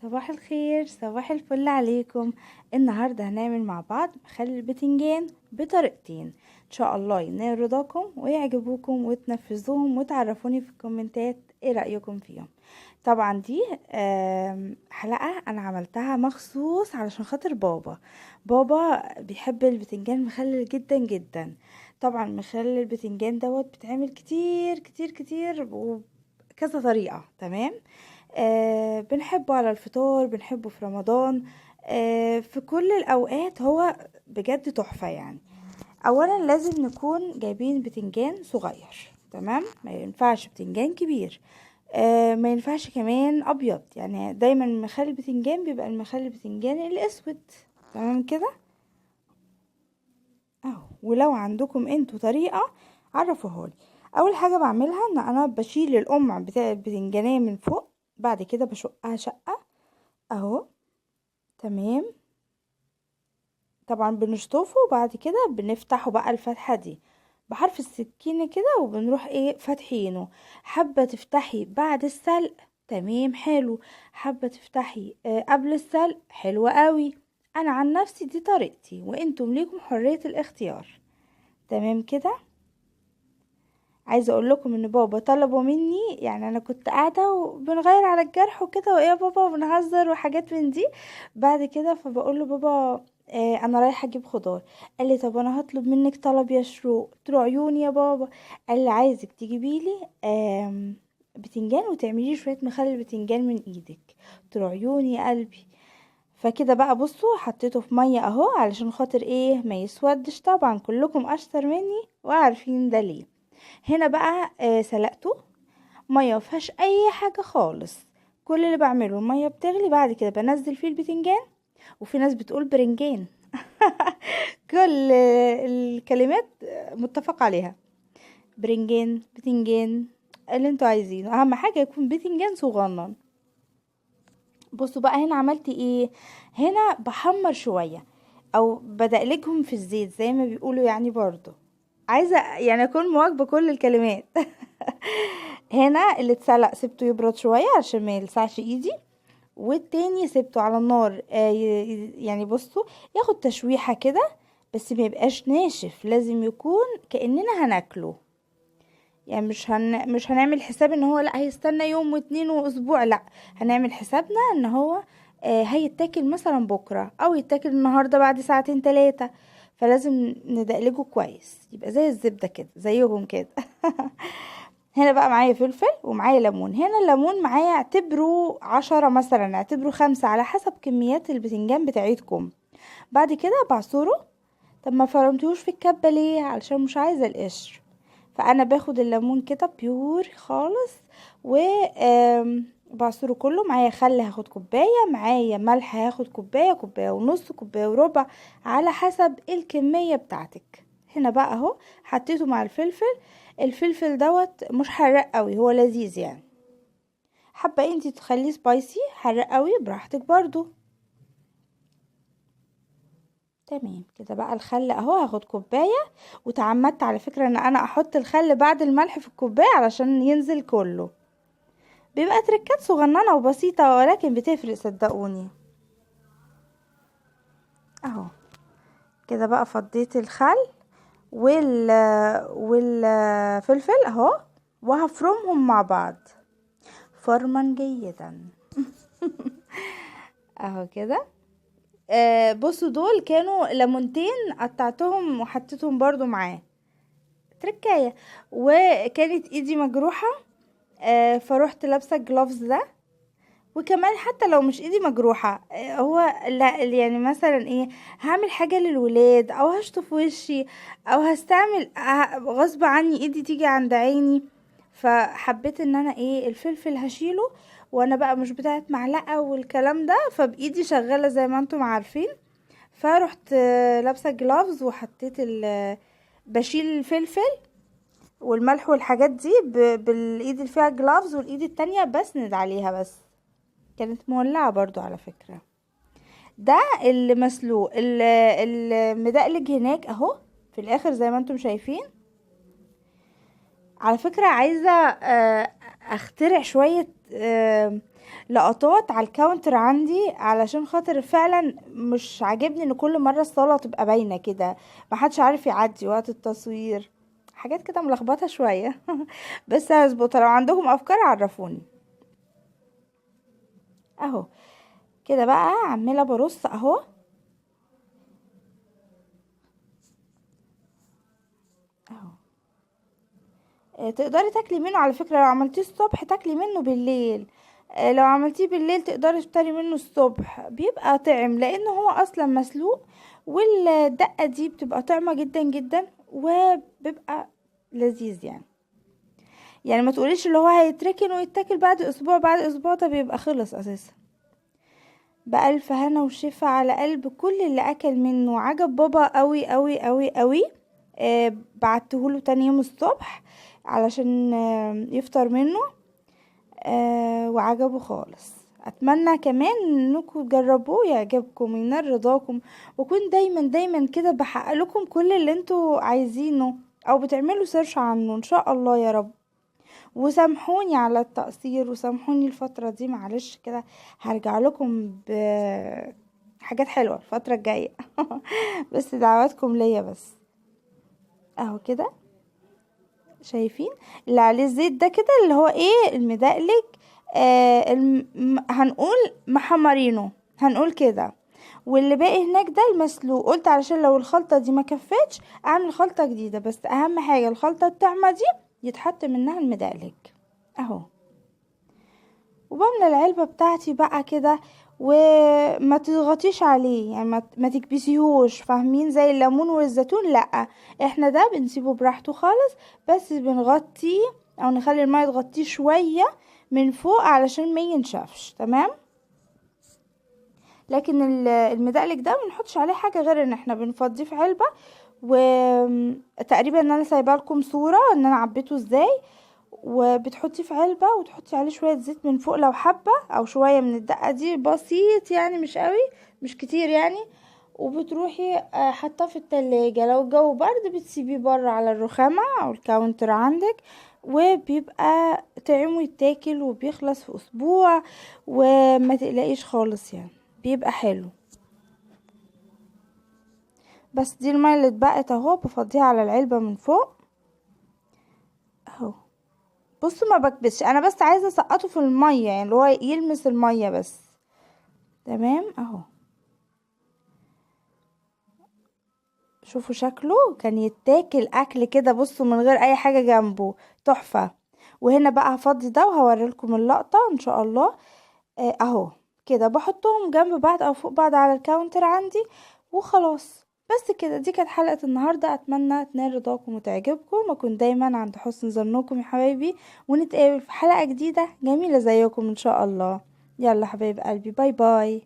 صباح الخير، صباح الفل عليكم. النهاردة هنعمل مع بعض مخلل البتنجان بطريقتين، ان شاء الله ينال رضاكم ويعجبوكم وتنفذوهم وتعرفوني في الكومنتات ايه رأيكم فيهم. طبعا دي حلقة انا عملتها مخصوص علشان خاطر بابا بيحب البتنجان مخلل جدا جدا. طبعا مخلل البتنجان بتعمل كتير كتير كتير وكذا طريقة. تمام. بنحبه على الفطار، بنحبه في رمضان. في كل الأوقات هو بجد تحفة يعني. أولا لازم نكون جايبين بتنجان صغير، تمام، ما ينفعش بتنجان كبير. ما ينفعش كمان أبيض، يعني دايما مخلي البتنجان بيبقى المخلي البتنجان الأسود. تمام كده اهو. ولو عندكم انتوا طريقة عرفوها لي. اول حاجة بعملها ان انا بشيل القمع بتاع البتنجانية من فوق، بعد كده بشقها شقة اهو. تمام. طبعا بنشطفه وبعد كده بنفتحه بقى الفتحة دي بحرف السكينة كده، وبنروح فاتحينه. حابة تفتحي بعد السلق، تمام حلو. حابة تفتحي قبل السلق، حلو قوي. انا عن نفسي دي طريقتي وانتم ليكم حرية الاختيار. تمام كده. عايزه اقول لكم ان بابا طلبوا مني، يعني انا كنت قاعده وبنغير على الجرح وكده وايه يا بابا وبنهزر وحاجات من دي. بعد كده فبقول له بابا انا رايحه اجيب خضار. قال لي طب انا هطلب منك طلب يا شروق. قلت له عيوني يا بابا. قال لي عايزك تجيبي لي بتنجان وتعملي شويه مخلل بتنجان من ايدك. قلت له عيوني يا قلبي. فكده بقى بصوا حطيته في ميه اهو علشان خاطر ما يسودش، طبعا كلكم اشطر مني وعارفين ده ليه. هنا بقى سلقته ميه مفيهاش اي حاجه خالص. كل اللي بعمله الميه بتغلي، بعد كده بنزل فيه البتنجان. وفي ناس بتقول برنجان. كل الكلمات متفق عليها. برنجان، بتنجان، اللي انتوا عايزينه، اهم حاجه يكون بتنجان صغنن. بصوا بقى هنا عملت ايه. هنا بحمر شويه او بدقلجهم في الزيت زي ما بيقولوا، يعني برضو عايزه يعني اكون مواكبه كل الكلمات. هنا اللي اتسلق سبته يبرد شويه عشان ما يلسعش ايدي، والتاني سبته على النار يعني بصوا ياخد تشويحه كده، بس ما يبقاش ناشف، لازم يكون كأننا هناكله. يعني مش هنعمل حساب ان هو لا هيستنى يوم واتنين واسبوع، لا، هنعمل حسابنا ان هو هيتاكل مثلا بكرة او يتاكل النهاردة بعد ساعتين تلاتة. فلازم ندقلجه كويس يبقى زي الزبدة كده زيهم كده. هنا بقى معايا فلفل ومعايا ليمون. هنا الليمون معايا اعتبره 10 مثلا، اعتبره 5 على حسب كميات البتنجان بتاعتكم. بعد كده بعصره. طب ما فرمتوش في الكبة ليه؟ علشان مش عايزة القشر. فانا باخد الليمون كده بيور خالص و بعصره كله. معايا خل هاخد كوباية، معايا ملح هاخد كوباية، كوباية ونص، كوباية وربع، على حسب الكمية بتاعتك. هنا بقى اهو حطيته مع الفلفل. الفلفل مش حراق قوي، هو لذيذ يعني. حابة انتي تخليه سبايسي حراق قوي براحتك برضو. تمام كده بقى. الخل اهو هاخد كوباية، وتعمدت على فكرة ان انا احط الخل بعد الملح في الكوباية علشان ينزل كله. بيبقى تركات صغننة وبسيطة ولكن بتفرق صدقوني. اهو كده بقى فضيت الخل وال والفلفل اهو، وهفرمهم مع بعض فرما جيدا. اهو كده. بصوا دول كانوا ليمونتين قطعتهم وحطيتهم برضو معاه، تركاية. وكانت ايدي مجروحة، فروحت لابسة الجلوفز ده. وكمان حتى لو مش ايدي مجروحة، هو لا يعني مثلا هعمل حاجة للولاد او هشطف وشي او هستعمل غصب عني ايدي تيجي عند عيني. فحبيت ان انا الفلفل هشيله، وانا بقى مش بتاعت معلقة والكلام ده، فبايدي شغالة زي ما انتم عارفين. فرحت لابسة جلافز وحطيت بشيل الفلفل والملح والحاجات دي بالايد اللي فيها جلافز، والايد التانية بسند عليها بس. كانت مولعة برضو على فكرة. ده اللي مسلوق، المدقلج هناك اهو في الاخر زي ما انتم شايفين. على فكرة عايزة اخترع شوية لقطات على الكاونتر عندي، علشان خاطر فعلا مش عاجبني ان كل مرة الصالة تبقى باينة كده، محدش عارف يعدي وقت التصوير. حاجات كده ملخبطة شوية. بس هظبطها، لو عندكم افكار عرفوني. اهو كده بقى عمالة برص اهو. اهو تقدري تاكلي منه على فكرة، لو عملتيه الصبح تاكلي منه بالليل. لو عملتيه بالليل تقدري تفطري منه الصبح، بيبقى طعم لانه هو اصلا مسلوق. والدقة دي بتبقى طعمة جدا جدا، وبيبقى لذيذ يعني. يعني ما تقوليش اللي هو هيتركن ويتاكل بعد اسبوع، بعد اسبوع ده بيبقى خلص اساسا. بألف هنا وشفا على قلب كل اللي اكل منه، عجب بابا قوي قوي قوي قوي. بعتهوله تاني يوم الصبح علشان يفطر منه. وعجبه خالص. اتمنى كمان انكم تجربوه يعجبكم وينال رضاكم، وكون دايما دايما كده بحقق لكم كل اللي انتوا عايزينه، او بتعملوا سيرش عنه ان شاء الله يا رب. وسامحوني على التقصير، وسامحوني الفترة دي معلش كده. هرجع لكم بحاجات حلوة الفترة الجاية. بس دعواتكم ليا بس. اهو كده شايفين اللي عليه الزيت ده كده اللي هو ايه المدقلك. هنقول محمرينه، هنقول كده. واللي باقي هناك ده المسلوق، قلت علشان لو الخلطة دي ما كفتش اعمل خلطة جديدة، بس اهم حاجة الخلطة الطعمة دي يتحط منها المدقلك. اهو. وبملى العلبة بتاعتي بقى كده، وما تضغطيش عليه يعني ما تكبسيهوش، فاهمين؟ زي الليمون والزيتون لا، احنا ده بنسيبه براحته خالص، بس بنغطيه او نخلي المية تغطيه شوية من فوق علشان ما ينشفش. تمام. لكن المدقلك ده بنحطش عليه حاجة غير ان احنا بنفضيه في علبة. وتقريبا انا سايبه لكم صورة ان انا عبيته ازاي. وبتحطي في علبة وتحطي عليه شوية زيت من فوق لو حابة، او شوية من الدقة دي بسيط يعني مش قوي، مش كتير يعني. وبتروحي حطاه في التلاجة، لو الجو برد بتسيبيه بره على الرخامة او الكاونتر عندك، وبيبقى طعمه يتاكل وبيخلص في اسبوع. وما تقلقيش خالص يعني، بيبقى حلو. بس دي المية اللي اتبقت اهو بفضيها على العلبة من فوق اهو. بصوا ما بكبسش انا، بس عايزه اسقطه في الميه يعني اللي هو يلمس الميه بس. تمام اهو. شوفوا شكله كان يتاكل اكل كده، بصوا من غير اي حاجه جنبه، تحفه. وهنا بقى هفضي ده وهوريلكم اللقطه ان شاء الله. اهو كده بحطهم جنب بعض او فوق بعض على الكاونتر عندي وخلاص. بس كده دي كانت حلقة النهاردة، اتمنى تنال رضاكم وتعجبكم، واكون دايما عند حسن ظنكم يا حبايبي. ونتقابل في حلقة جديدة جميلة زيكم ان شاء الله. يلا حبايب قلبي، باي باي.